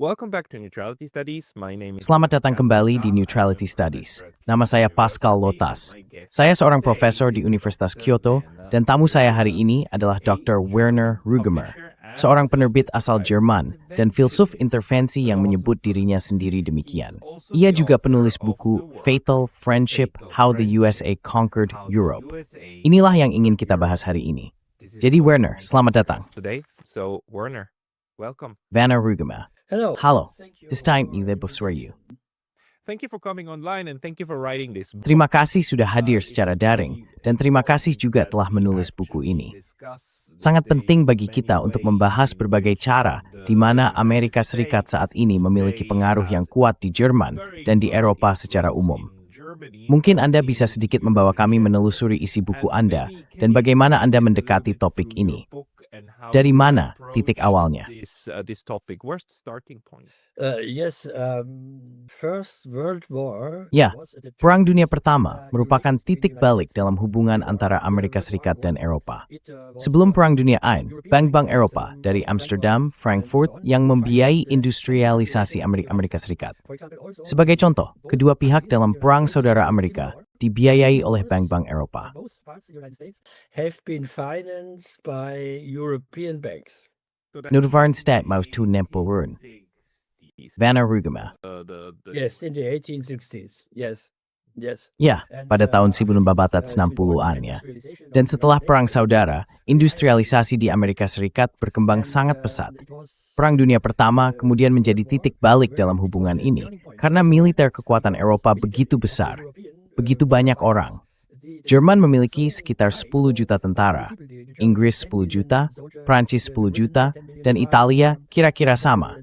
Welcome back to Neutrality Studies. My name is Selamat datang kembali di Neutrality Studies. Nama saya Pascal Lotas. Saya seorang profesor di Universitas Kyoto, dan tamu saya hari ini adalah Dr. Werner Rugemer, seorang penerbit asal Jerman dan filsuf intervensi yang menyebut dirinya sendiri demikian. Ia juga penulis buku Fatal Friendship: How the USA Conquered Europe. Inilah yang ingin kita bahas hari ini. Jadi Werner, selamat datang. So Werner, welcome. Werner Rugemer. Hello. Halo, this time you beswar you. Thank you for coming online and thank you for writing this book. Terima kasih sudah hadir secara daring, dan terima kasih juga telah menulis buku ini. Sangat penting bagi kita untuk membahas berbagai cara di mana Amerika Serikat saat ini memiliki pengaruh yang kuat di Jerman dan di Eropa secara umum. Mungkin Anda bisa sedikit membawa kami menelusuri isi buku Anda dan bagaimana Anda mendekati topik ini. Dari mana titik awalnya? This topic, where's the starting point? First World War. Ya, Perang Dunia Pertama merupakan titik balik dalam hubungan antara Amerika Serikat dan Eropa. Sebelum Perang Dunia I, bank-bank Eropa dari Amsterdam, Frankfurt yang membiayai industrialisasi Amerika Serikat. Sebagai contoh, kedua pihak dalam Perang Saudara Amerika dibiayai oleh bank-bank Eropa. Have been financed by European banks. Nordvaren Stat maus tu Nempelrun. Werner Rugemer. Yes, in the 1860s. Yes. Ya, pada tahun sebelum babatat 60-an ya. Dan setelah Perang Saudara, industrialisasi di Amerika Serikat berkembang sangat pesat. Perang Dunia Pertama kemudian menjadi titik balik dalam hubungan ini, karena militer kekuatan Eropa begitu besar, begitu banyak orang. Jerman memiliki sekitar 10 juta tentara, Inggris 10 juta, Prancis 10 juta, dan Italia kira-kira sama.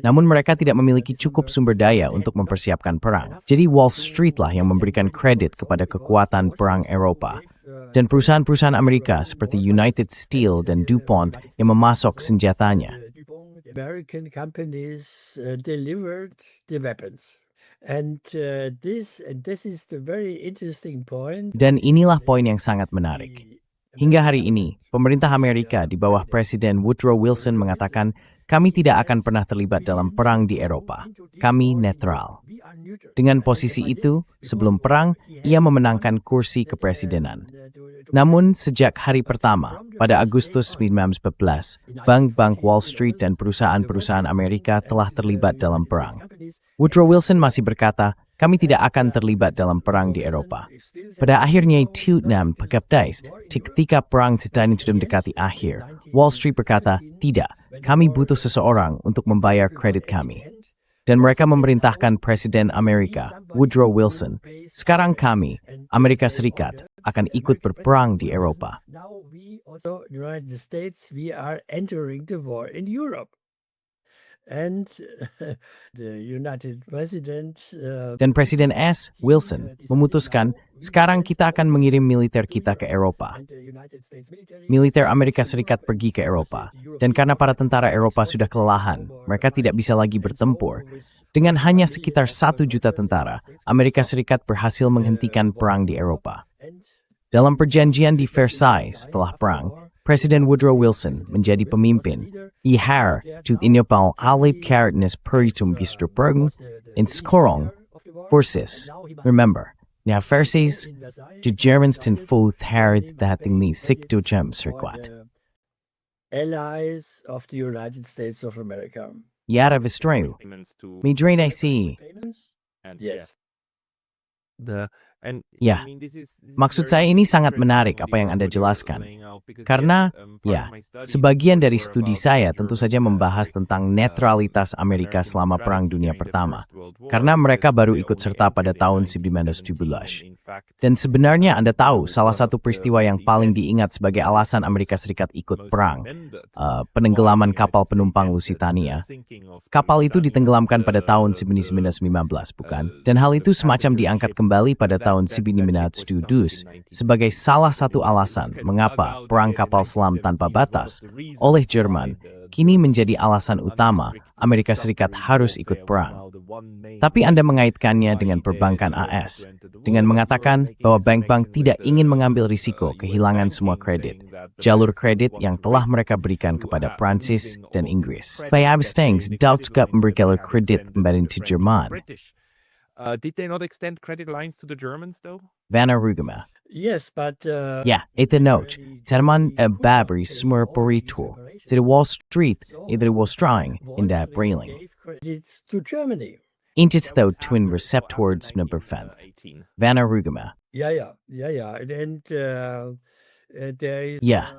Namun mereka tidak memiliki cukup sumber daya untuk mempersiapkan perang. Jadi Wall Street lah yang memberikan kredit kepada kekuatan perang Eropa. Dan perusahaan-perusahaan Amerika seperti United Steel dan DuPont yang memasok senjatanya. American companies delivered the weapons. And this is the very interesting point. Dan inilah poin yang sangat menarik. Hingga hari ini, pemerintah Amerika di bawah Presiden Woodrow Wilson mengatakan, kami tidak akan pernah terlibat dalam perang di Eropa. Kami netral. Dengan posisi itu, sebelum perang, ia memenangkan kursi kepresidenan. Namun, sejak hari pertama, pada Agustus 1914, bank-bank Wall Street dan perusahaan-perusahaan Amerika telah terlibat dalam perang. Woodrow Wilson masih berkata, kami tidak akan terlibat dalam perang di Eropa. Pada akhirnya, ketika perang sedang mendekati akhir, Wall Street berkata, tidak, kami butuh seseorang untuk membayar kredit kami. Dan mereka memerintahkan Presiden Amerika, Woodrow Wilson, sekarang kami, Amerika Serikat, akan ikut berperang di Eropa. Now we also, United States, we are entering the war in Europe. And the United President Dan Presiden S. Wilson memutuskan, sekarang kita akan mengirim militer kita ke Eropa. Militer Amerika Serikat pergi ke Eropa, dan karena para tentara Eropa sudah kelelahan, mereka tidak bisa lagi bertempur. Dengan hanya sekitar 1 juta tentara, Amerika Serikat berhasil menghentikan perang di Eropa. Dalam perjanjian di Versailles setelah perang, Presiden Woodrow Wilson menjadi pemimpin. Ihar tot inopal alip karatnes peritum bisterpergen in skorong forces. Remember, now Versailles, the Germans ten foth hared that in the sikto gem circuit. allies of the United States of America. Yara vistreu, midrain I see. Yes. Ya, maksud saya ini sangat menarik apa yang Anda jelaskan. Karena, ya, sebagian dari studi saya tentu saja membahas tentang netralitas Amerika selama Perang Dunia Pertama. Karena mereka baru ikut serta pada tahun 1917. Dan sebenarnya Anda tahu salah satu peristiwa yang paling diingat sebagai alasan Amerika Serikat ikut perang, penenggelaman kapal penumpang Lusitania. Kapal itu ditenggelamkan pada tahun 1915, bukan? Dan hal itu semacam diangkat kembali pada tahun 1912 sebagai salah satu alasan mengapa perang kapal selam tanpa batas oleh Jerman kini menjadi alasan utama Amerika Serikat harus ikut perang. Tapi Anda mengaitkannya dengan perbankan AS, dengan mengatakan bahwa bank-bank tidak ingin mengambil risiko kehilangan semua kredit, jalur kredit yang telah mereka berikan kepada Prancis dan Inggris. Stangs dapat juga memberi jalur kredit kembali ke Jerman. Did they not extend credit lines to the Germans, though? Vanna Rugema. Yes, but Ja, itu note. Jerman babri semua peritu. Jadi Wall Street itu was trying in that brilliant. credits to Germany. Inches though twin receptors number 5. Vanna Rugema. Yeah. And there is Ya.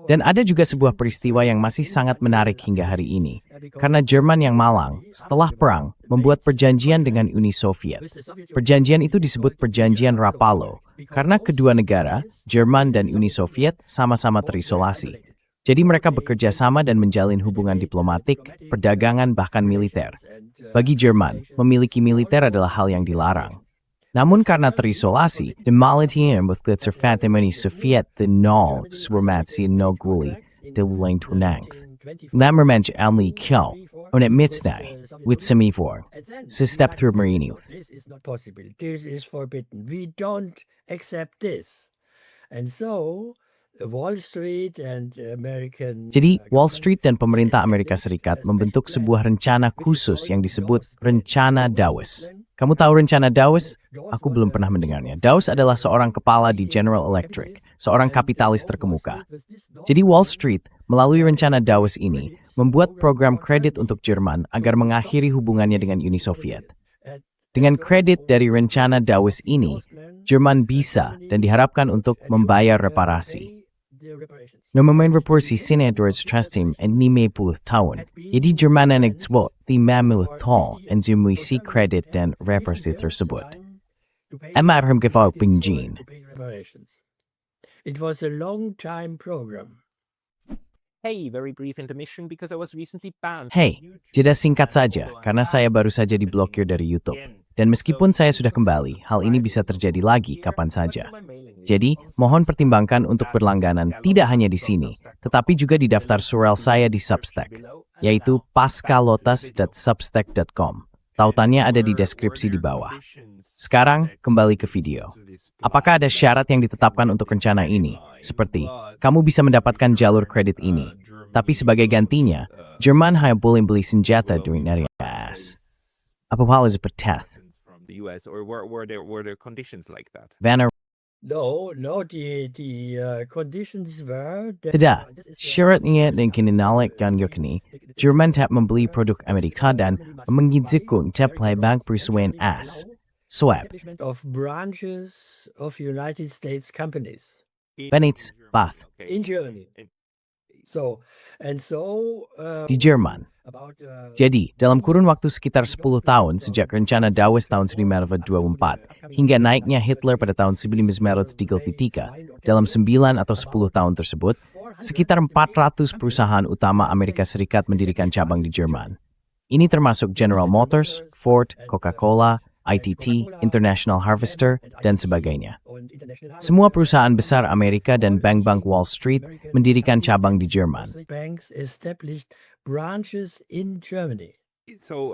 Dan ada juga sebuah peristiwa yang masih sangat menarik hingga hari ini. Karena Jerman yang malang, setelah perang, membuat perjanjian dengan Uni Soviet. Perjanjian itu disebut Perjanjian Rapallo, karena kedua negara, Jerman dan Uni Soviet, sama-sama terisolasi. Jadi mereka bekerja sama dan menjalin hubungan diplomatik, perdagangan, bahkan militer. Bagi Jerman, memiliki militer adalah hal yang dilarang. Namun karena terisolasi, demalitien with the Serfantimony Soviet the nol swarmatsi no guli de wuling tunangth. Lamermench alni kyo, on at mitznai, with semifor, step through mariniuth. This is not possible. This is forbidden. We don't accept this. And so Wall Street and American Jadi, Wall Street dan pemerintah Amerika Serikat membentuk sebuah rencana khusus yang disebut Rencana Dawes. Kamu tahu Rencana Dawes? Aku belum pernah mendengarnya. Dawes adalah seorang kepala di General Electric, seorang kapitalis terkemuka. Jadi Wall Street, melalui Rencana Dawes ini, membuat program kredit untuk Jerman agar mengakhiri hubungannya dengan Uni Soviet. Dengan kredit dari Rencana Dawes ini, Jerman bisa dan diharapkan untuk membayar reparasi. Nomamen reporsi sinedor's trustim and nime puluh tahun. Jadi Jerman nagtsbo di mamuluh tol and jumuisi kredit dan reparasi tersebut. Amarham gifau pingjin. It was a long time program. Hey, very brief intermission because I was recently banned. Hey, jeda singkat saja karena saya baru saja diblokir dari YouTube. Dan meskipun saya sudah kembali, hal ini bisa terjadi lagi kapan saja. Jadi, mohon pertimbangkan untuk berlangganan tidak hanya di sini, tetapi juga di daftar surel saya di Substack, yaitu pascalotas.substack.com. Tautannya ada di deskripsi di bawah. Sekarang, kembali ke video. Apakah ada syarat yang ditetapkan untuk rencana ini? Seperti, kamu bisa mendapatkan jalur kredit ini, tapi sebagai gantinya, Jerman hanya boleh beli senjata dari AS. Apa hal itu peteth? The US, or were there conditions like that? Vanna. No, the conditions were that Tidak, syaratnya dan kinanalik yang yakni, Jerman tak membeli produk Amerika dan mengizikun tak bank perusahaan AS. Swab, establishment of branches of United States companies Benitz, Bath, in Germany. So di Jerman. about Jadi, dalam kurun waktu sekitar 10 tahun sejak rencana Dawes tahun 1924 hingga naiknya Hitler pada tahun 1933, dalam 9 atau 10 tahun tersebut, sekitar 400 perusahaan utama Amerika Serikat mendirikan cabang di Jerman. Ini termasuk General Motors, Ford, Coca-Cola, ITT, International Harvester, dan sebagainya. Semua perusahaan besar Amerika dan bank-bank Wall Street mendirikan cabang di Jerman. banks established branches in Germany. So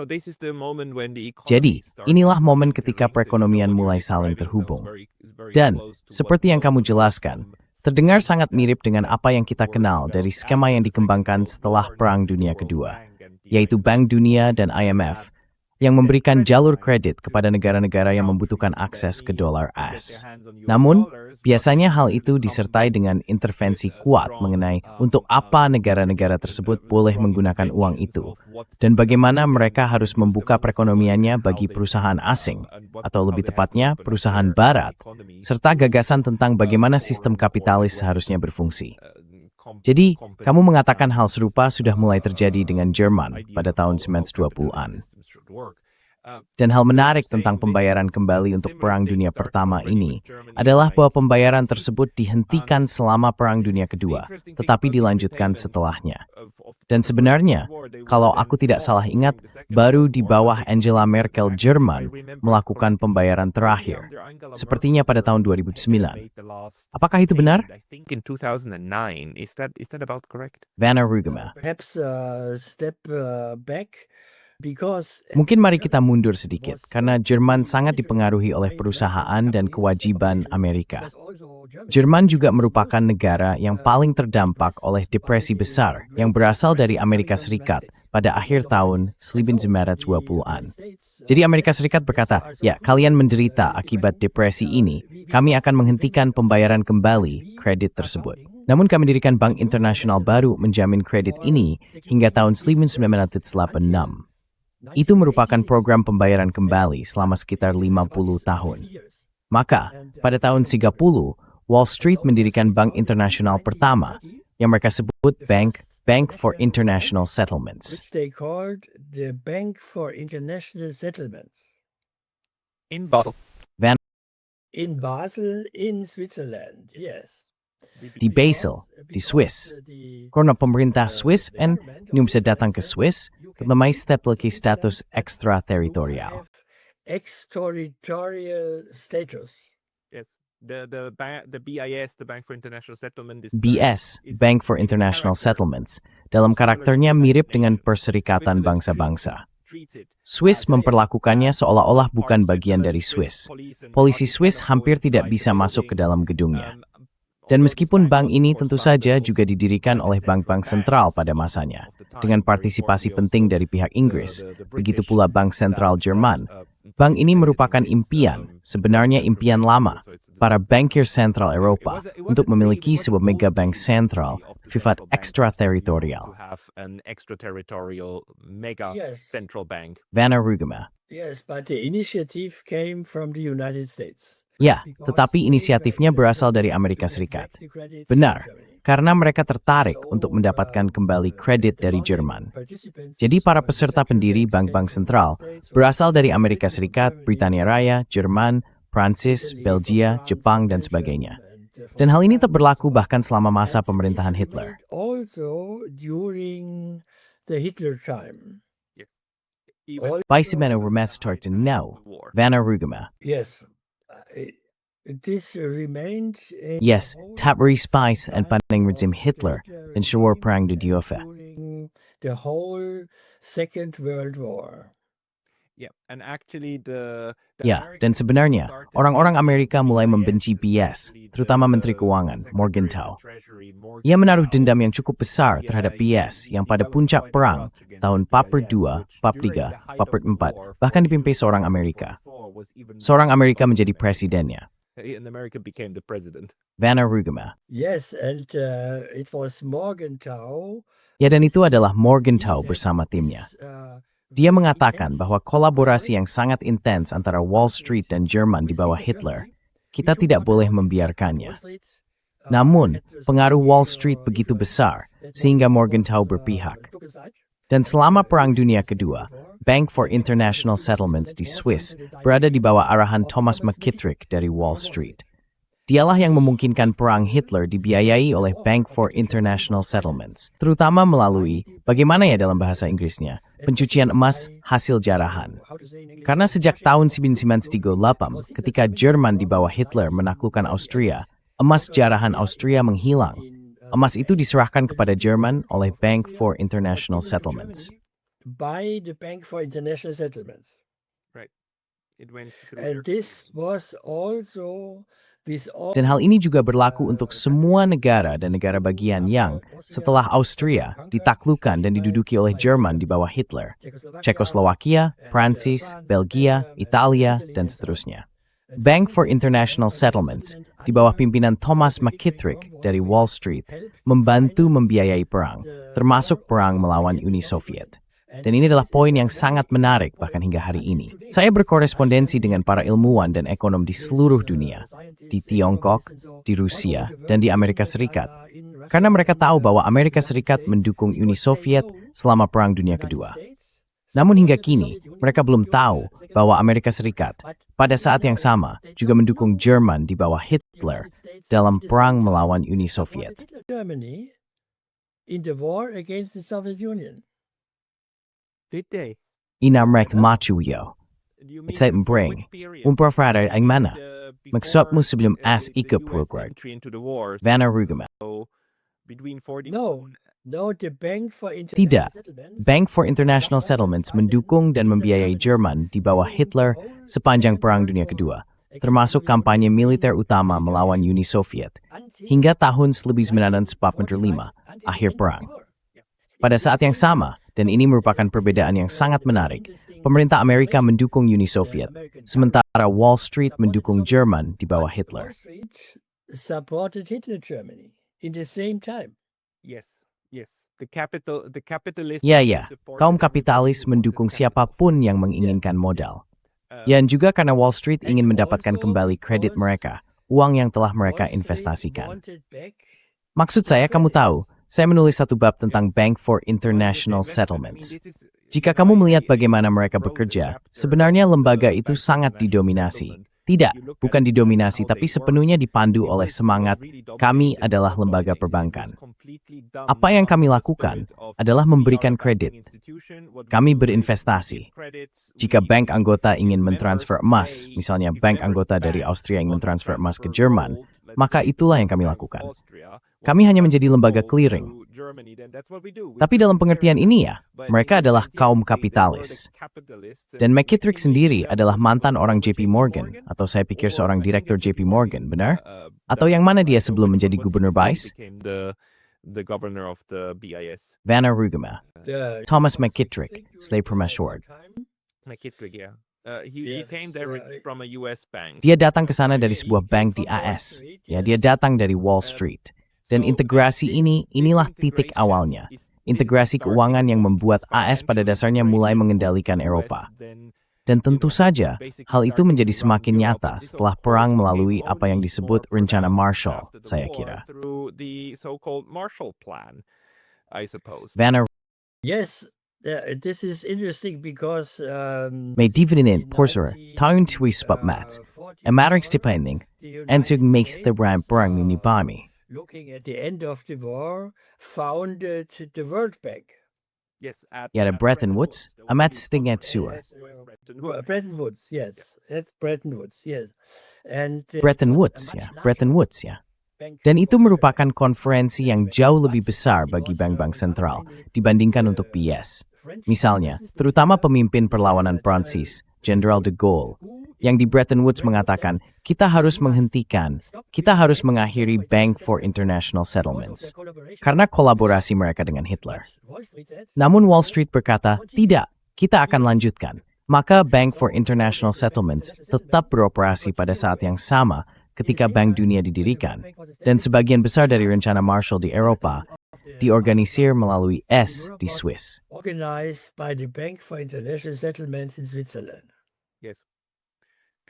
this is the moment when the economy Jadi, started inilah to momen move ketika into perekonomian the mulai growth, saling driving terhubung. themselves very Dan, close to seperti what yang kamu was jelaskan, terdengar sangat mirip dengan apa yang kita kenal dari skema yang dikembangkan setelah Perang Dunia Kedua, yaitu Bank Dunia dan IMF, yang memberikan jalur kredit kepada negara-negara yang membutuhkan akses ke dolar AS. Namun, biasanya hal itu disertai dengan intervensi kuat mengenai untuk apa negara-negara tersebut boleh menggunakan uang itu, dan bagaimana mereka harus membuka perekonomiannya bagi perusahaan asing, atau lebih tepatnya perusahaan barat, serta gagasan tentang bagaimana sistem kapitalis seharusnya berfungsi. Jadi, kamu mengatakan hal serupa sudah mulai terjadi dengan Jerman pada tahun 1920-an. Dan hal menarik tentang pembayaran kembali untuk Perang Dunia Pertama ini adalah bahwa pembayaran tersebut dihentikan selama Perang Dunia Kedua, tetapi dilanjutkan setelahnya. Dan sebenarnya, kalau aku tidak salah ingat, baru di bawah Angela Merkel Jerman melakukan pembayaran terakhir, sepertinya pada tahun 2009. Apakah itu benar? I think in 2009. Is that about correct? Vanna Rugema. Perhaps step back. because Mungkin mari kita mundur sedikit, karena Jerman sangat dipengaruhi oleh perusahaan dan kewajiban Amerika. Jerman juga merupakan negara yang paling terdampak oleh depresi besar yang berasal dari Amerika Serikat pada akhir tahun 1920-an. Jadi Amerika Serikat berkata, ya kalian menderita akibat depresi ini, kami akan menghentikan pembayaran kembali kredit tersebut. Namun kami dirikan Bank Internasional baru menjamin kredit ini hingga tahun 1986. Itu merupakan program pembayaran kembali selama sekitar 50 tahun. Maka, pada tahun 30, Wall Street mendirikan bank internasional pertama yang mereka sebut Bank for International Settlements. which they called the Bank for International Settlements In Basel. in Basel, in Switzerland. Yes. Di Basel, di Swiss. Karena pemerintah Swiss and nung bisa datang ke Swiss, may memiliki status ekstrateritorial. Extraterritorial status. Yes. The BIS, the Bank for International Settlement. BS, Bank for International Settlements, dalam karakternya mirip dengan Perserikatan Bangsa-Bangsa. Swiss memperlakukannya seolah-olah bukan bagian dari Swiss. Polisi Swiss hampir tidak bisa masuk ke dalam gedungnya. Dan meskipun bank ini tentu saja juga didirikan oleh bank-bank sentral pada masanya, dengan partisipasi penting dari pihak Inggris, begitu pula Bank Sentral Jerman, bank ini merupakan impian, sebenarnya impian lama, para bankir sentral Eropa untuk memiliki sebuah mega bank sentral sifat ekstrateritorial. Central bank. Vanna Rugema. Yes, but the initiative came from the United States. Ya, tetapi inisiatifnya berasal dari Amerika Serikat. Benar, karena mereka tertarik untuk mendapatkan kembali kredit dari Jerman. Jadi para peserta pendiri bank-bank sentral berasal dari Amerika Serikat, Britania Raya, Jerman, Prancis, Belgia, Jepang, dan sebagainya. Dan hal ini tetap berlaku bahkan selama masa pemerintahan Hitler. Also during the Hitler time. Vice-Meno Remestorten now, Vanna Rugema. Yes. This remained in Yes, Tabri Spice and Paning Rejim Hitler dan Shawar Perang Dunia. during the whole Second World War. Yeah, and actually the Ya, dan sebenarnya, orang-orang Amerika mulai membenci BS, terutama Menteri Keuangan, Morgenthau. Ia menaruh dendam yang cukup besar terhadap BS yang pada puncak perang, tahun Papert II, Papert III, Papert IV, bahkan dipimpin seorang Amerika. Seorang Amerika menjadi presidennya, in America became the president. Vanna Rugema. Yes, and it was Morgenthau. Ya, dan itu adalah Morgenthau bersama timnya. Dia mengatakan bahwa kolaborasi yang sangat intens antara Wall Street dan Jerman di bawah Hitler, kita tidak boleh membiarkannya. Namun, pengaruh Wall Street begitu besar, sehingga Morgenthau berpihak. Dan selama Perang Dunia Kedua, Bank for International Settlements di Swiss berada di bawah arahan Thomas McKittrick dari Wall Street. Dialah yang memungkinkan perang Hitler dibiayai oleh Bank for International Settlements, terutama melalui, bagaimana ya dalam bahasa Inggrisnya, pencucian emas hasil jarahan. Karena sejak tahun 1938, ketika Jerman di bawah Hitler menaklukkan Austria, emas jarahan Austria menghilang. Emas itu diserahkan kepada Jerman oleh Bank for International Settlements. By the Bank for International Settlements. Right. It went through And this was also with all Dan hal ini juga berlaku untuk semua negara dan negara bagian yang, setelah Austria, ditaklukkan dan diduduki oleh Jerman di bawah Hitler. Czechoslovakia, Prancis, Belgia, Italia, dan seterusnya. Bank for International Settlements, di bawah pimpinan Thomas McKittrick dari Wall Street, membantu membiayai perang, termasuk perang melawan Uni Soviet. Dan ini adalah poin yang sangat menarik bahkan hingga hari ini. Saya berkorespondensi dengan para ilmuwan dan ekonom di seluruh dunia, di Tiongkok, di Rusia, dan di Amerika Serikat. Karena mereka tahu bahwa Amerika Serikat mendukung Uni Soviet selama Perang Dunia Kedua. Namun hingga kini, mereka belum tahu bahwa Amerika Serikat pada saat yang sama juga mendukung Jerman di bawah Hitler dalam perang melawan Uni Soviet. Germany in the war against the Soviet Union. Did they? Inamrek machuyo. Sa bring, umprafrada ang mana. Magsop mo sebelum as ikap prograd. Entry into the war. Vanna Rugema. So between 40 No, No, the Bank for Tidak. International Settlements Bank for International Settlements mendukung dan membiayai Jerman di bawah Hitler sepanjang Perang Dunia Kedua, termasuk kampanye militer utama melawan Uni Soviet, hingga tahun 1945, akhir perang. Pada saat yang sama, dan ini merupakan perbedaan yang sangat menarik, pemerintah Amerika mendukung Uni Soviet, sementara Wall Street mendukung Jerman di bawah Hitler. Wall Street supported Hitler Germany in the same time. Yes, yes. The capitalist. Ya, kaum kapitalis mendukung siapapun yang menginginkan modal. Dan juga karena Wall Street ingin mendapatkan kembali kredit mereka, uang yang telah mereka investasikan. Maksud saya, kamu tahu, saya menulis satu bab tentang Bank for International Settlements. Jika kamu melihat bagaimana mereka bekerja, sebenarnya lembaga itu sangat didominasi. Tidak, bukan didominasi, tapi sepenuhnya dipandu oleh semangat, kami adalah lembaga perbankan. Apa yang kami lakukan adalah memberikan kredit. Kami berinvestasi. Jika bank anggota ingin mentransfer emas, misalnya bank anggota dari Austria ingin mentransfer emas ke Jerman, maka itulah yang kami lakukan. Kami hanya menjadi lembaga clearing. Tapi dalam pengertian ini ya, mereka adalah kaum kapitalis. Dan McKittrick sendiri adalah mantan orang JP Morgan, atau saya pikir seorang direktur JP Morgan, benar? Atau yang mana dia sebelum menjadi gubernur BIS? The governor of the BIS. Vanna Rugema, Thomas McKittrick, Slay Permeshward. McKittrick, yeah. He came there from a US bank. Dia datang ke sana dari sebuah bank di AS. Ya, dia datang dari Wall Street. Dan integrasi inilah titik awalnya. Integrasi keuangan yang membuat AS pada dasarnya mulai mengendalikan Eropa. Dan tentu saja, hal itu menjadi semakin nyata setelah perang melalui apa yang disebut Rencana Marshall, saya kira. Vanna Yes, this is interesting because med dividend porser tahun 2014, Marriksdepending, en sig miste perang ini bami. looking at the end of the war, founded the World Bank. Yes, Ja, de Bretton Woods, met stinget sewer. Bretton Woods, yes. That's Bretton Woods, yes. And Bretton Woods, ya. Dan itu merupakan konferensi yang jauh lebih besar bagi bank-bank sentral dibandingkan untuk BIS. Misalnya, terutama pemimpin perlawanan Prancis, Jenderal de Gaulle, yang di Bretton Woods mengatakan, kita harus mengakhiri Bank for International Settlements, karena kolaborasi mereka dengan Hitler. Namun Wall Street berkata, tidak, kita akan lanjutkan. Maka Bank for International Settlements tetap beroperasi pada saat yang sama ketika Bank Dunia didirikan, dan sebagian besar dari rencana Marshall di Eropa diorganisir melalui S di Swiss. Organized by the Bank for International Settlements in Switzerland. Yes.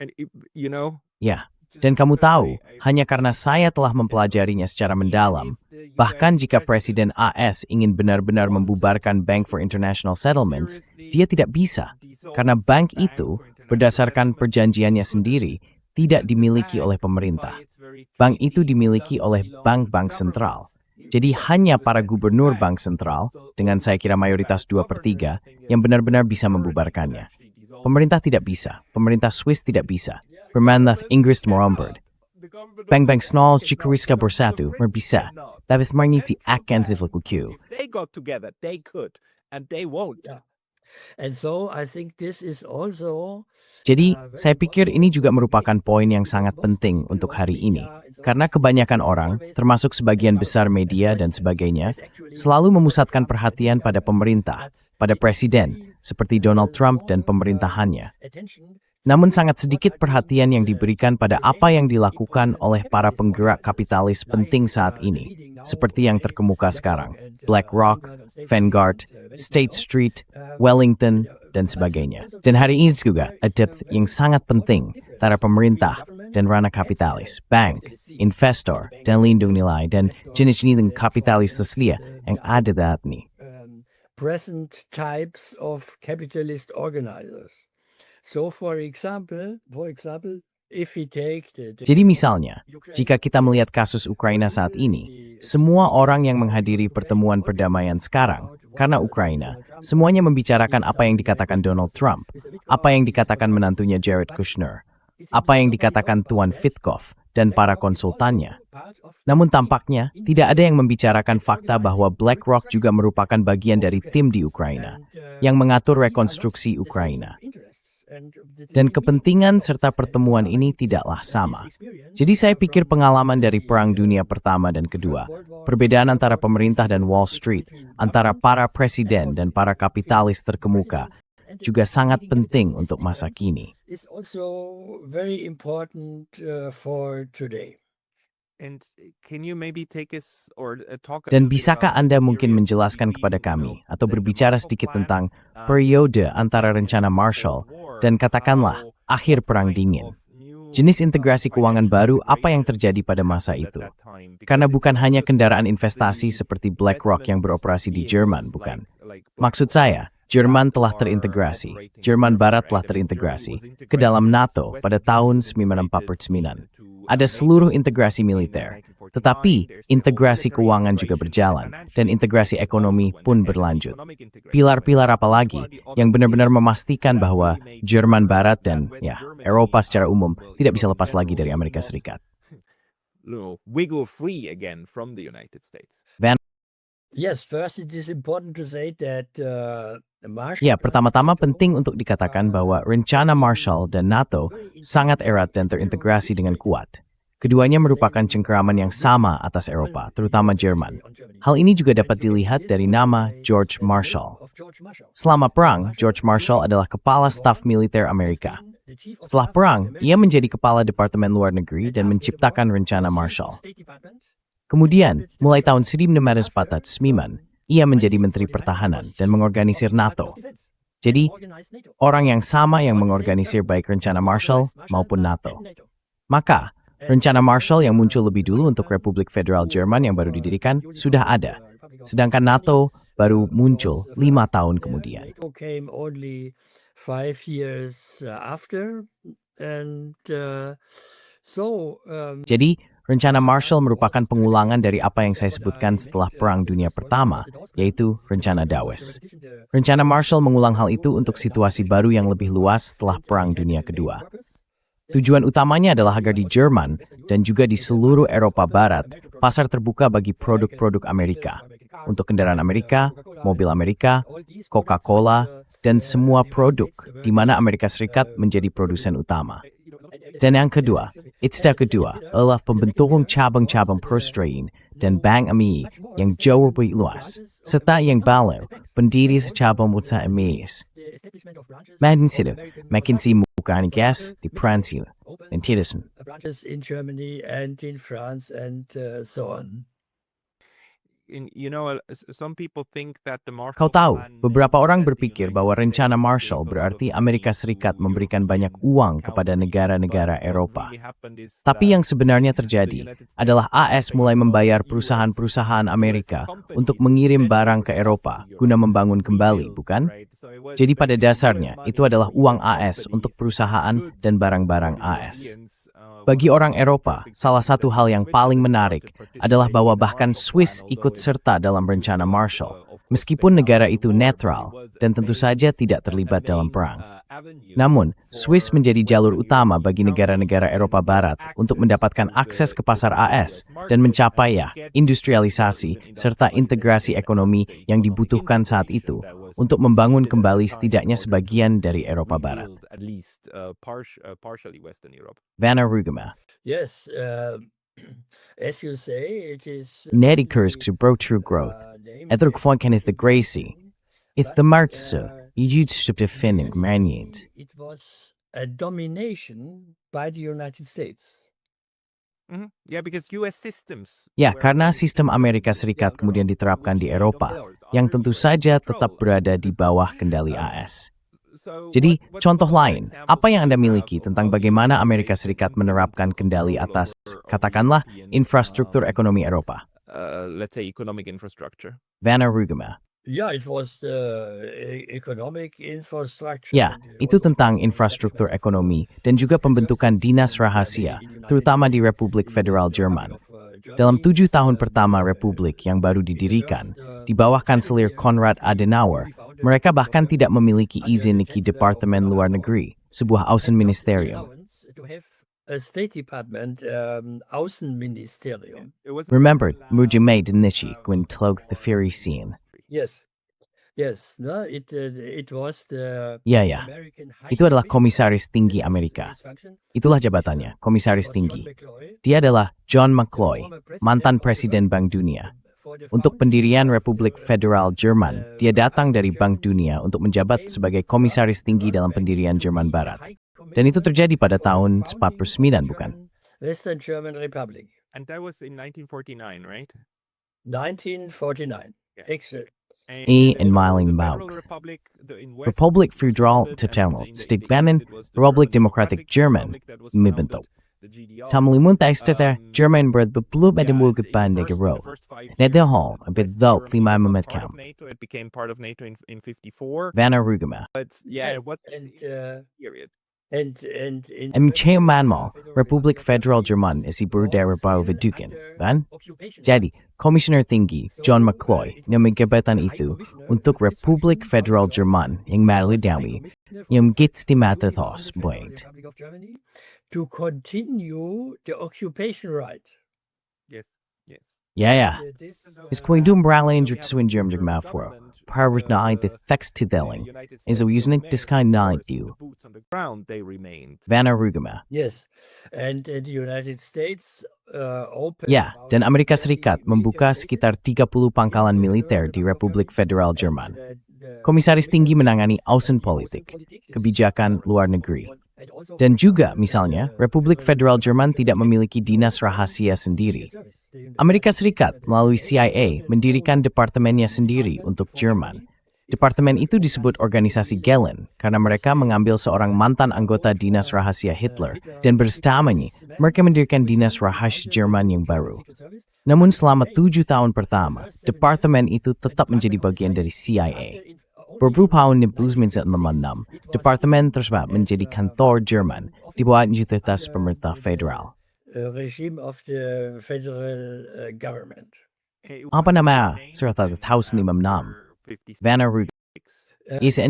And you know, Ya, dan kamu tahu, hanya karena saya telah mempelajarinya secara mendalam, bahkan jika Presiden AS ingin benar-benar membubarkan Bank for International Settlements, dia tidak bisa, karena bank itu, berdasarkan perjanjiannya sendiri, tidak dimiliki oleh pemerintah. Bank itu dimiliki oleh bank-bank sentral. Jadi hanya para gubernur bank sentral, dengan saya kira mayoritas 2/3, yang benar-benar bisa membubarkannya. Pemerintah tidak bisa, pemerintah Swiss tidak bisa, Permanlath Inggris Moronberg. Bank-bank snalls jikariska bersatu, berbisa, tapi marniti akan zivlakuku. they got together, they could, and they won't. And so I think this is also Jadi, saya pikir ini juga merupakan poin yang sangat penting untuk hari ini. Karena kebanyakan orang, termasuk sebagian besar media dan sebagainya, selalu memusatkan perhatian pada pemerintah, pada presiden, seperti Donald Trump dan pemerintahannya. Namun sangat sedikit perhatian yang diberikan pada apa yang dilakukan oleh para penggerak kapitalis penting saat ini, seperti yang terkemuka sekarang, BlackRock, Vanguard, State Street, Wellington, dan sebagainya. Dan hari ini juga ada yang sangat penting antara pemerintah dan ranah kapitalis, bank, investor, dan lindung nilai, dan jenis-jenis kapitalis asli yang ada saat ini. present types of capitalist organizers. So for example, if we take the Jadi misalnya, jika kita melihat kasus Ukraina saat ini, semua orang yang menghadiri pertemuan perdamaian sekarang, karena Ukraina, semuanya membicarakan apa yang dikatakan Donald Trump, apa yang dikatakan menantunya Jared Kushner, apa yang dikatakan Tuan Witkoff, dan para konsultannya. Namun tampaknya tidak ada yang membicarakan fakta bahwa BlackRock juga merupakan bagian dari tim di Ukraina yang mengatur rekonstruksi Ukraina. Dan kepentingan serta pertemuan ini tidaklah sama. Jadi saya pikir pengalaman dari Perang Dunia Pertama dan Kedua, perbedaan antara pemerintah dan Wall Street, antara para presiden dan para kapitalis terkemuka, juga sangat penting untuk masa kini. Dan bisakah Anda mungkin menjelaskan kepada kami atau berbicara sedikit tentang periode antara rencana Marshall dan katakanlah akhir Perang Dingin? Jenis integrasi keuangan baru apa yang terjadi pada masa itu? Karena bukan hanya kendaraan investasi seperti BlackRock yang beroperasi di Jerman, bukan? Maksud saya, Jerman telah terintegrasi, Jerman Barat telah terintegrasi ke dalam NATO pada tahun 1949. Ada seluruh integrasi militer, tetapi integrasi keuangan juga berjalan dan integrasi ekonomi pun berlanjut. Pilar-pilar apa lagi yang benar-benar memastikan bahwa Jerman Barat dan Eropa secara umum tidak bisa lepas lagi dari Amerika Serikat? Wiggle free again from the United States. Yes, first it is important to say that Ya, pertama-tama penting untuk dikatakan bahwa rencana Marshall dan NATO sangat erat dan terintegrasi dengan kuat. Keduanya merupakan cengkeraman yang sama atas Eropa, terutama Jerman. Hal ini juga dapat dilihat dari nama George Marshall. Selama perang, George Marshall adalah kepala staf militer Amerika. Setelah perang, ia menjadi kepala Departemen Luar Negeri dan menciptakan rencana Marshall. Kemudian, mulai tahun 1949, ia menjadi Menteri Pertahanan dan mengorganisir NATO. Jadi, orang yang sama yang mengorganisir baik rencana Marshall maupun NATO. Maka, rencana Marshall yang muncul lebih dulu untuk Republik Federal Jerman yang baru didirikan sudah ada. Sedangkan NATO baru muncul 5 tahun kemudian. Jadi, rencana Marshall merupakan pengulangan dari apa yang saya sebutkan setelah Perang Dunia Pertama, yaitu rencana Dawes. Rencana Marshall mengulang hal itu untuk situasi baru yang lebih luas setelah Perang Dunia Kedua. Tujuan utamanya adalah agar di Jerman dan juga di seluruh Eropa Barat, pasar terbuka bagi produk-produk Amerika. Untuk kendaraan Amerika, mobil Amerika, Coca-Cola, dan semua produk di mana Amerika Serikat menjadi produsen utama. Dan yang kedua, istilah kedua adalah pembentukan cabang-cabang perstrain dan bank AMI yang jauh lebih luas, serta yang baru, pendiri secabang usaha emis. McKinsey bukan gas di Prancis dan Tillerson. In Germany and in France and so on. Kau tahu, beberapa orang berpikir bahwa rencana Marshall berarti Amerika Serikat memberikan banyak uang kepada negara-negara Eropa. Tapi yang sebenarnya terjadi adalah AS mulai membayar perusahaan-perusahaan Amerika untuk mengirim barang ke Eropa guna membangun kembali, bukan? Jadi pada dasarnya, itu adalah uang AS untuk perusahaan dan barang-barang AS. Bagi orang Eropa, salah satu hal yang paling menarik adalah bahwa bahkan Swiss ikut serta dalam rencana Marshall, meskipun negara itu netral dan tentu saja tidak terlibat dalam perang. Namun, Swiss menjadi jalur utama bagi negara-negara Eropa Barat untuk mendapatkan akses ke pasar AS dan mencapai industrialisasi serta integrasi ekonomi yang dibutuhkan saat itu untuk membangun kembali setidaknya sebagian dari Eropa Barat. Vanna Rugema. Yes, as you say, it is Nedikers gebruik true growth. Ether kvanken is the gracie. It's the martse. It was a domination by the United States. Ya, karena sistem Amerika Serikat kemudian diterapkan di Eropa, yang tentu saja tetap berada di bawah kendali AS. Jadi, contoh lain, apa yang Anda miliki tentang bagaimana Amerika Serikat menerapkan kendali atas, katakanlah, infrastruktur ekonomi Eropa? Let's say economic infrastructure. Vanna Rugema. Yeah, it was economic infrastructure. Ya, itu tentang infrastruktur ekonomi dan juga pembentukan dinas rahasia, terutama di Republik Federal Jerman. Dalam 7 tahun pertama Republik yang baru didirikan, di bawah Kanselir Konrad Adenauer, mereka bahkan tidak memiliki izin dari Departemen Luar Negeri, sebuah Außenministerium. State Department, Außenministerium. Remember, Mujime Dinichi when tlog the Fury scene. Yes. Yes, no, it was the Ya, ya. American Itu adalah High Komisaris Tinggi Commissioner Amerika. Service Function. Itulah jabatannya, Komisaris Was John Tinggi. McCloy, Dia adalah John the McCloy, former president mantan of the Presiden Bank Bank Dunia. for the Untuk founding pendirian of Republik the, Federal Jerman, dia datang dari Bank Dunia untuk menjabat sebagai Komisaris Tinggi dalam pendirian Jerman Barat. Dan itu terjadi pada tahun 49, bukan? Western German Republic, And that was in 1949, right? 1949. Yeah. Excellent. En Meilenbauch. Republik Federal Nationale Stigmannen, Republik Democratic German, Mibentok. Tamlimun teister German bird bebloed met de moeilijke band de Gero. Net de hall, a bit though, Flima met Kam. It became part of NATO in 54. Vanna Rugema. But yeah, it was And period. in Chain Manmal, Republik Federal German is die Bruder Bauveduken. Van? Jadi, Commissioner Tinggi, John McCloy, na may gabatan itu untuk Republik Federal German yang malidawi, yung gits di matathos, buwait. Republic of Germany to continue the occupation right. Yes, yes. Ja. This, Is going to umbralen jutsuin German mafro. Parvus na the text to deling. Is a using it this kind nine you. Boots on the ground, they remained. Vanna Rugema. yes, and the United States opened. Ya, dan Amerika Serikat membuka sekitar 30 pangkalan militer di Republik Federal Jerman. Komisaris Tinggi menangani außenpolitik, kebijakan luar negeri. Dan juga, misalnya, Republik Federal Jerman tidak memiliki dinas rahasia sendiri. Amerika Serikat melalui CIA mendirikan departemennya sendiri untuk Jerman. Departemen itu disebut organisasi Gehlen karena mereka mengambil seorang mantan anggota dinas rahasia Hitler dan bersamanya mereka mendirikan dinas rahasia Jerman yang baru. Namun selama 7 tahun pertama, departemen itu tetap menjadi bagian dari CIA. Beberapa tahun 1996, departemen tersebut menjadi kantor Jerman di bawah otoritas pemerintah federal. Regime of the federal government. Apa nama serta 1956? Vanna Rugema. Is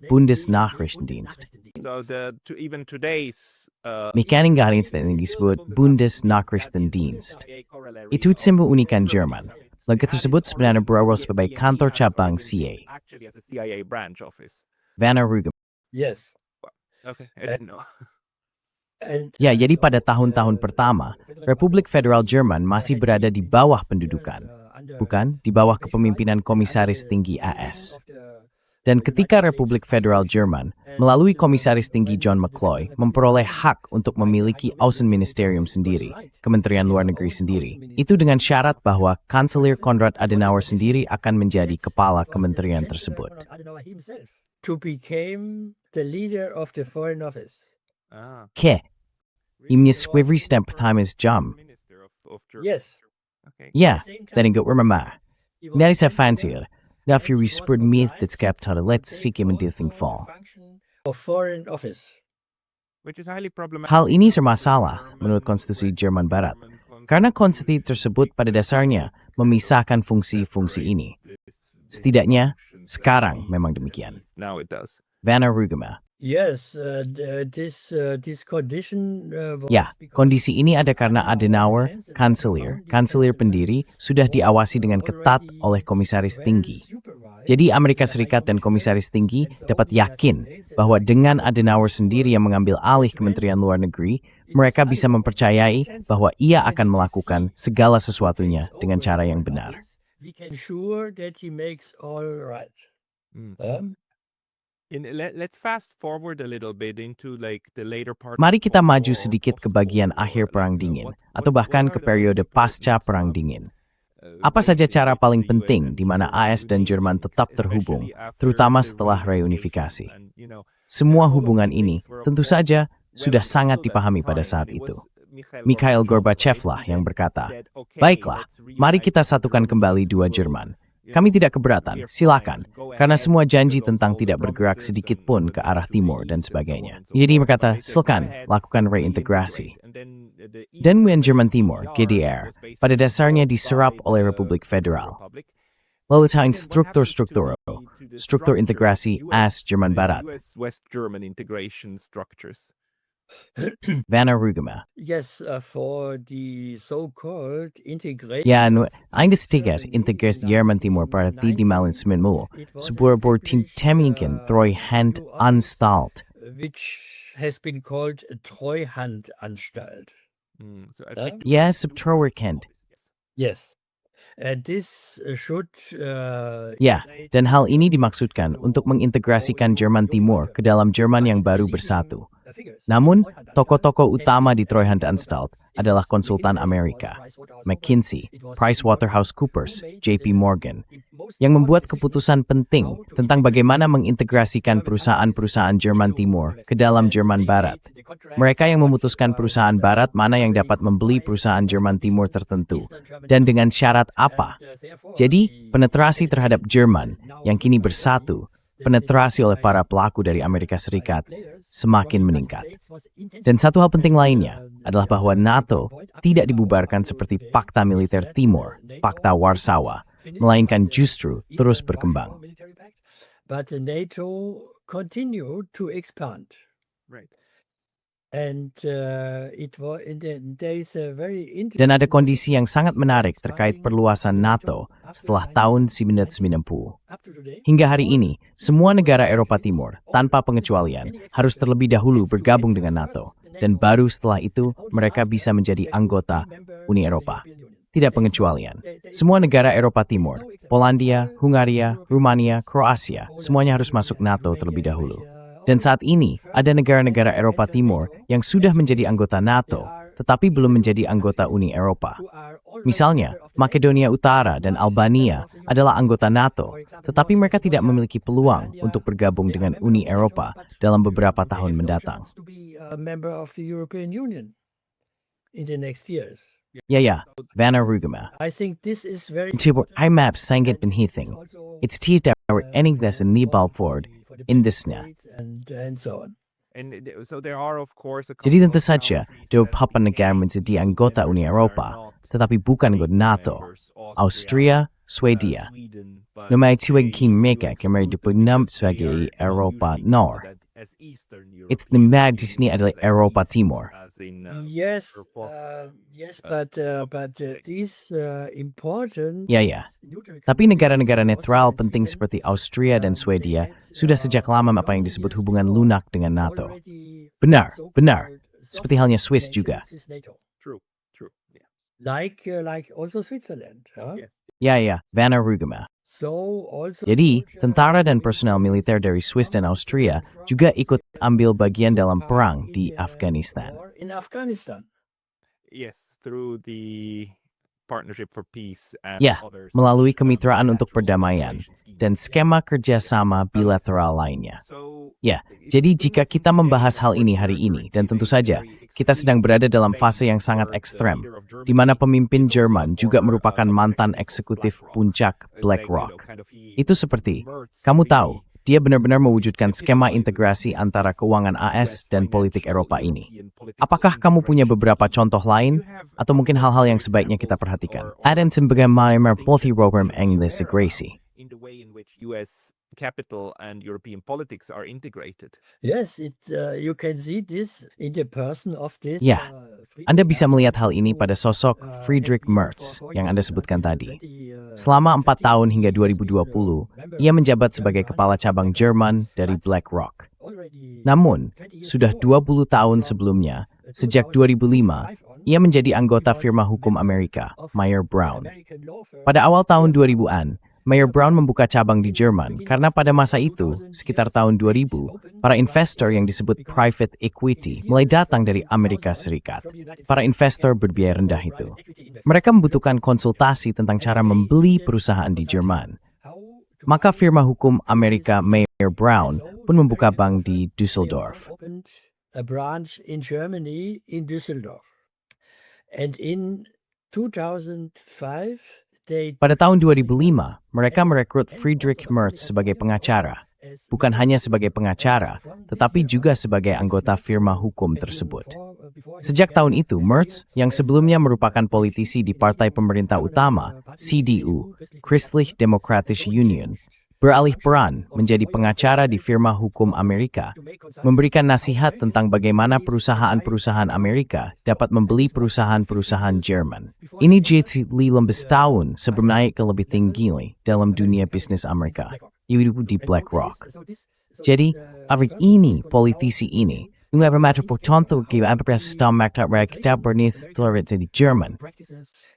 Bundesnachrichtendienst. So even today's Mekaning Geheimdienst yang disebut Bundesnachrichtendienst. Itu simbol unikan Jerman. Lembaga tersebut sebenarnya berawal sebagai kantor cabang CIA. actually as a CIA branch office. Vanna Rugema. Yes. Okay, I didn't know. And Ya, jadi pada tahun-tahun pertama, Republik Federal Jerman masih berada di bawah pendudukan, bukan di bawah kepemimpinan Komisaris Tinggi AS. Dan ketika Republik Federal Jerman, melalui Komisaris Tinggi John McCloy, memperoleh hak untuk memiliki Außenministerium sendiri, Kementerian Luar Negeri sendiri, itu dengan syarat bahwa Kanselir Konrad Adenauer sendiri akan menjadi kepala kementerian tersebut. Adenauer himself to become the leader of the Foreign Office. Ah, Ke, imnya squivry stamp time is jam. Minister of Germany. Yes. Okay. Ja, dan ik remember. Net is fancier. Daf je whispered myth that's kept out of let's seek him in thing fall. Of Foreign Office. Which is highly problematic. Hal ini sermasalah menurut konstitusi Jerman Barat. Karena konstitusi tersebut pada dasarnya memisahkan fungsi-fungsi ini. Setidaknya, sekarang memang demikian. Now it does. Vanna Rugema. Yes, this condition was Ya, kondisi ini ada karena Adenauer, kanselir pendiri, sudah diawasi dengan ketat oleh Komisaris Tinggi. Jadi Amerika Serikat dan Komisaris Tinggi dapat yakin bahwa dengan Adenauer sendiri yang mengambil alih Kementerian Luar Negeri, mereka bisa mempercayai bahwa ia akan melakukan segala sesuatunya dengan cara yang benar. we can sure that he makes all right. Mm. Let's fast forward a little bit into like the later part. Mari kita maju sedikit ke bagian akhir Perang Dingin, atau bahkan ke periode pasca Perang Dingin. Apa saja cara paling penting di mana AS dan Jerman tetap terhubung, terutama setelah reunifikasi? Semua hubungan ini, tentu saja, sudah sangat dipahami pada saat itu. Mikhail Gorbachev lah yang berkata, "Baiklah, mari kita satukan kembali dua Jerman. Kami tidak keberatan, silakan, karena semua janji tentang tidak bergerak sedikit pun ke arah timur dan sebagainya." Jadi berkata, silakan, lakukan reintegrasi. Dan wilayah Jerman Timur, GDR, pada dasarnya diserap oleh Republik Federal. Lalu tain struktur integrasi AS Jerman Barat. West German integration structures. Werner Rügemer. Yes, for the so-called integration. Ja, nu eindestiger integreert Jerman Timur parti di Malin Sminmu, sebuah bortin temingen troi hand anstalt. Which has been called a Treuhandanstalt. So Ja, subtrower kent. Yes. This should Ya, dan hal ini dimaksudkan untuk mengintegrasikan Jerman Timur ke dalam Jerman yang baru bersatu. Namun, tokoh-tokoh utama di Treuhandanstalt adalah konsultan Amerika, McKinsey, PricewaterhouseCoopers, JP Morgan, yang membuat keputusan penting tentang bagaimana mengintegrasikan perusahaan-perusahaan Jerman Timur ke dalam Jerman Barat. Mereka yang memutuskan perusahaan Barat mana yang dapat membeli perusahaan Jerman Timur tertentu, dan dengan syarat apa. Jadi, penetrasi terhadap Jerman yang kini bersatu, penetrasi oleh para pelaku dari Amerika Serikat, semakin meningkat. Dan satu hal penting lainnya adalah bahwa NATO tidak dibubarkan seperti Pakta Militer Timur, Pakta Warsawa, melainkan justru terus berkembang. But the NATO continued to expand. Right. And there is a very Dan ada kondisi yang sangat menarik terkait perluasan NATO setelah tahun 1990. Hingga hari ini, semua negara Eropa Timur, tanpa pengecualian, harus terlebih dahulu bergabung dengan NATO. Dan baru setelah itu, mereka bisa menjadi anggota Uni Eropa. Tidak pengecualian. Semua negara Eropa Timur, Polandia, Hungaria, Rumania, Kroasia, semuanya harus masuk NATO terlebih dahulu. Dan saat ini, ada negara-negara Eropa Timur yang sudah menjadi anggota NATO, tetapi belum menjadi anggota Uni Eropa. Misalnya, Makedonia Utara dan Albania adalah anggota NATO, tetapi mereka tidak memiliki peluang untuk bergabung dengan Uni Eropa dalam beberapa tahun mendatang. Ja, Werner Rügemer. I think this is very Untuk IMAP sangat penting. It's tidak enigmas in Nibal Ford in thisnya. and so on. So there are of course a Jadi couple tentu of saja, beberapa negara menjadi anggota Uni Eropa, tetapi bukan anggota NATO. Austria, Swedia. Nomor tiga mereka kemarin dipenam sebagai Eropa Nor. It's the di sini adalah Eropa Timur. Yes, but these important. Ya. Tapi negara-negara netral penting seperti Austria dan Swedia sudah sejak lama apa yang disebut hubungan lunak dengan NATO. Benar. Seperti halnya Swiss juga. True. Yeah. Like also Switzerland. Huh? Yes. Ya, Werner Rügemer. So also. Jadi, tentara dan personel militer dari Swiss dan Austria juga ikut ambil bagian dalam perang di Afghanistan. In Afghanistan. Yes, through the Partnership for Peace and Ya, others. melalui kemitraan untuk perdamaian dan skema kerjasama bilateral lainnya. So, Ya, jadi jika kita membahas hal ini hari ini, dan tentu saja, kita sedang berada dalam fase yang sangat ekstrem, di mana pemimpin Jerman juga merupakan mantan eksekutif puncak BlackRock. Itu seperti, kamu tahu, dia benar-benar mewujudkan skema integrasi antara keuangan AS dan politik Eropa ini. Apakah kamu punya beberapa contoh lain, atau mungkin hal-hal yang sebaiknya kita perhatikan? Ada sebagaimana multi-program integrasi. in the way in which US capital and European politics are integrated. Yes, you can see this in the person of this. Ya, Anda bisa melihat hal ini pada sosok Friedrich Merz yang Anda sebutkan tadi. Selama 4 tahun hingga 2020, ia menjabat sebagai kepala cabang Jerman dari BlackRock. Namun, sudah 20 tahun sebelumnya, sejak 2005, ia menjadi anggota firma hukum Amerika, Mayer Brown. Pada awal tahun 2000-an, Mayer Brown membuka cabang di Jerman karena pada masa itu, sekitar tahun 2000, para investor yang disebut private equity mulai datang dari Amerika Serikat. Para investor berbiaya rendah itu. Mereka membutuhkan konsultasi tentang cara membeli perusahaan di Jerman. Maka firma hukum Amerika Mayer Brown pun membuka bank di Düsseldorf. A branch in Germany in Düsseldorf. And in 2005 Pada tahun 2005, mereka merekrut Friedrich Merz sebagai pengacara. Bukan hanya sebagai pengacara, tetapi juga sebagai anggota firma hukum tersebut. Sejak tahun itu, Merz, yang sebelumnya merupakan politisi di partai pemerintah utama, CDU, Christlich Demokratische Union, beralih peran menjadi pengacara di firma hukum Amerika, memberikan nasihat tentang bagaimana perusahaan-perusahaan Amerika dapat membeli perusahaan-perusahaan Jerman. Ini jadi 15 tahun sebelum naik ke lebih tinggi dalam dunia bisnis Amerika, yaitu di BlackRock. Jadi, hari ini politisi ini nggak bermacam contoh apa sistem maktab kita bernis di Jerman.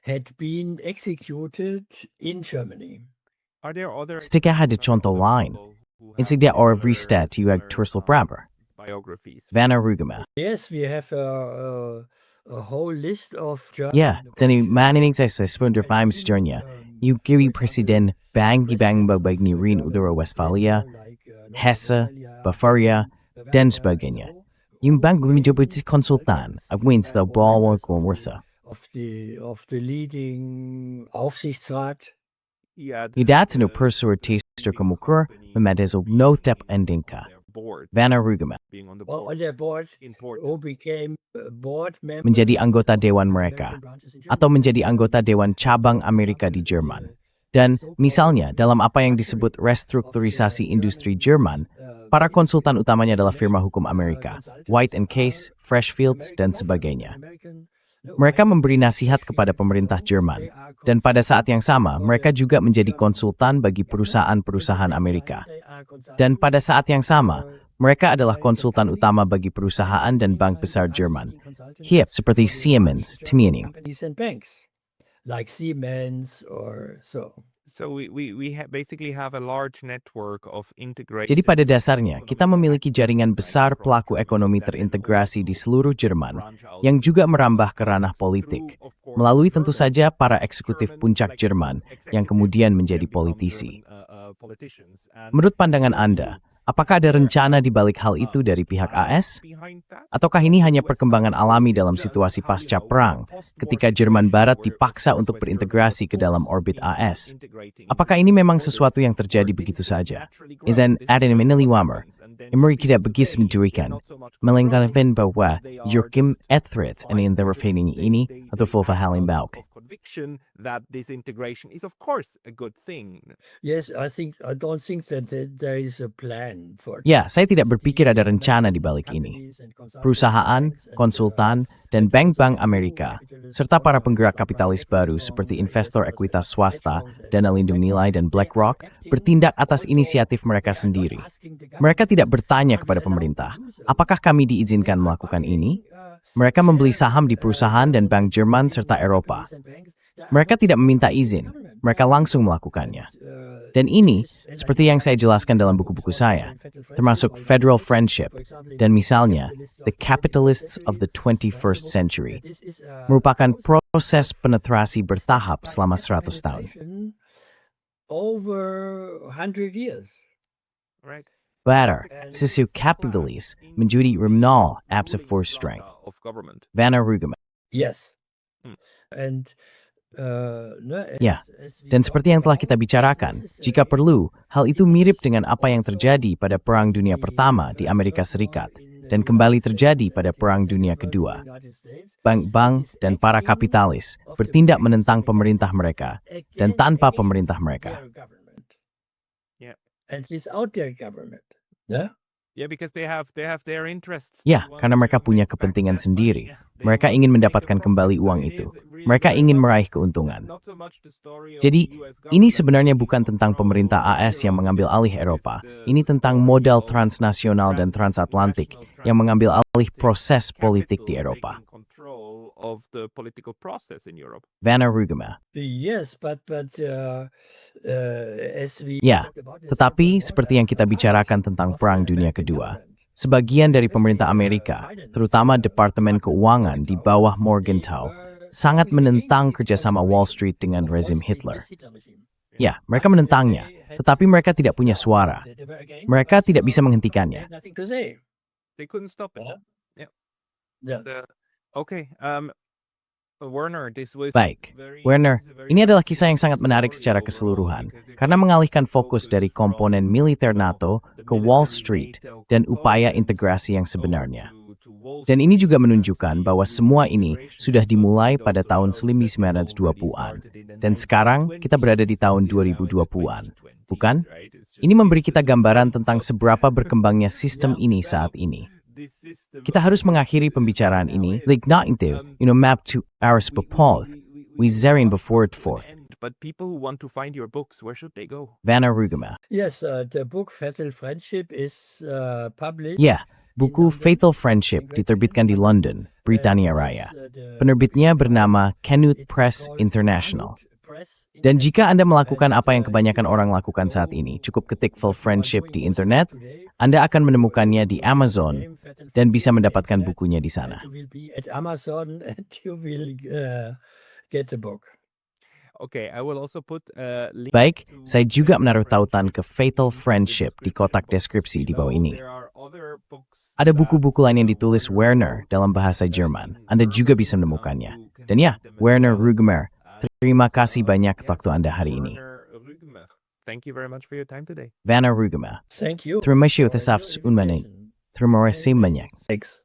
Had been executed in Germany. Are there other Stika ada contoh lain. Insignia or Vristedt juga Tursel Braber, biographies? Vanna Rugema. Yes, we have a whole list of German. Ya, jadi manining saya sebenarnya faham sejarahnya. You kiri Presiden Bang Bagni Rin Udara Westfalia, Hesse, Bavaria, dan sebagainya. Yung bang menjadi konsultan, wins the ball warsa. Of the leading Aufsichtsrat. Yeah, Idat no persor taster kemukur, memedezo no step endingka. board Vanna Rugema being on the Well, board. on their board, Important. who became a board member. menjadi anggota Dewan mereka, atau menjadi anggota Dewan Cabang Amerika di Jerman. Dan misalnya dalam apa yang disebut restrukturisasi industri Jerman, para konsultan utamanya adalah firma hukum Amerika, White and Case, Freshfields, dan sebagainya. Mereka memberi nasihat kepada pemerintah Jerman, dan pada saat yang sama mereka juga menjadi konsultan bagi perusahaan-perusahaan Amerika. Dan pada saat yang sama, mereka adalah konsultan utama bagi perusahaan dan bank besar Jerman. Hiep seperti Siemens, Tiening. Companies and banks, like Siemens or so. So we basically have a large network of integration. Jadi pada dasarnya, kita memiliki jaringan besar pelaku ekonomi terintegrasi di seluruh Jerman, yang juga merambah ke ranah politik, melalui tentu saja para eksekutif puncak Jerman, yang kemudian menjadi politisi. Menurut pandangan Anda, apakah ada rencana di balik hal itu dari pihak AS? Ataukah ini hanya perkembangan alami dalam situasi pasca perang, ketika Jerman Barat dipaksa untuk berintegrasi ke dalam orbit AS? Apakah ini memang sesuatu yang terjadi begitu saja? Izan ada Wamer, Emery tidak begitu mendirikan, melainkan bahwa Joachim Ethret in the refining ini atau Volva Halimbauk. Conviction that this integration is of course a good thing. Yes, I don't think that there is a plan for. Ya, saya tidak berpikir ada rencana di balik ini. Perusahaan, konsultan, dan bank-bank Amerika, serta para penggerak kapitalis baru seperti investor ekuitas swasta, Dana Lindung Nilai, dan BlackRock, bertindak atas inisiatif mereka sendiri. Mereka tidak bertanya kepada pemerintah, apakah kami diizinkan melakukan ini? Mereka membeli saham di perusahaan dan bank Jerman serta Eropa. Mereka tidak meminta izin, mereka langsung melakukannya. Dan ini, seperti yang saya jelaskan dalam buku-buku saya, termasuk Federal Friendship, dan misalnya, The Capitalists of the 21st Century, merupakan proses penetrasi bertahap selama 100 tahun. Over 100 years. Right. Better, sisi kapitalis menjadi remnal absent for strength. Of government. Vanna Rugema. Yes. Hmm. And Ya, dan seperti yang telah kita bicarakan, jika perlu, hal itu mirip dengan apa yang terjadi pada Perang Dunia Pertama di Amerika Serikat dan kembali terjadi pada Perang Dunia Kedua. Bank-bank dan para kapitalis bertindak menentang pemerintah mereka dan tanpa pemerintah mereka. Yeah. And without their government. Yeah? Yeah, because they have their interests. Ya, karena mereka punya kepentingan sendiri. Mereka ingin mendapatkan kembali uang itu. Mereka ingin meraih keuntungan. Jadi, ini sebenarnya bukan tentang pemerintah AS yang mengambil alih Eropa. Ini tentang modal transnasional dan transatlantik yang mengambil alih proses politik di Eropa. Of the political process in Europe. Vanna Rugema. Yes, but as we Ya, tetapi seperti yang kita bicarakan tentang Perang Dunia Kedua, sebagian dari pemerintah Amerika, terutama Departemen Keuangan di bawah Morgenthau, sangat menentang kerjasama Wall Street dengan rezim Hitler. Ya, mereka menentangnya, tetapi mereka tidak punya suara. Mereka tidak bisa menghentikannya. nothing to say. They couldn't stop it. Yeah. Okay, Werner, this was Baik, Werner, ini adalah kisah yang sangat menarik secara keseluruhan, karena mengalihkan fokus dari komponen militer NATO ke Wall Street dan upaya integrasi yang sebenarnya. Dan ini juga menunjukkan bahwa semua ini sudah dimulai pada tahun 1920-an. Dan sekarang kita berada di tahun 2020-an, bukan? Ini memberi kita gambaran tentang seberapa berkembangnya sistem ini saat ini. Kita harus mengakhiri pembicaraan ini. Ligna inte, map to Aris Bepath. We zerin before it forth. But people who want to find your books, where should they go? Vanna Rugema. Yes, the book Fatal Friendship is published. Ya, buku Fatal Friendship diterbitkan di London, Britania Raya. Penerbitnya bernama Kenneth Press International. Dan jika Anda melakukan apa yang kebanyakan orang lakukan saat ini, cukup ketik Fatal Friendship di internet, Anda akan menemukannya di Amazon dan bisa mendapatkan bukunya di sana. You will be at Amazon and you will get the book. Okay, I will also put link Baik, to saya juga menaruh tautan ke Fatal Friendship di kotak deskripsi di bawah ini. There are other books Ada buku-buku lain yang ditulis Werner dalam bahasa Jerman. Anda juga bisa menemukannya. Dan ya, Werner Rugemer, terima kasih banyak waktu Anda hari ini. Werner Rugemer. Thank you very much for your time today. Vanna Rugemer. Thank you. Terima kasih atas unmannya. Terima kasih banyak. Thanks.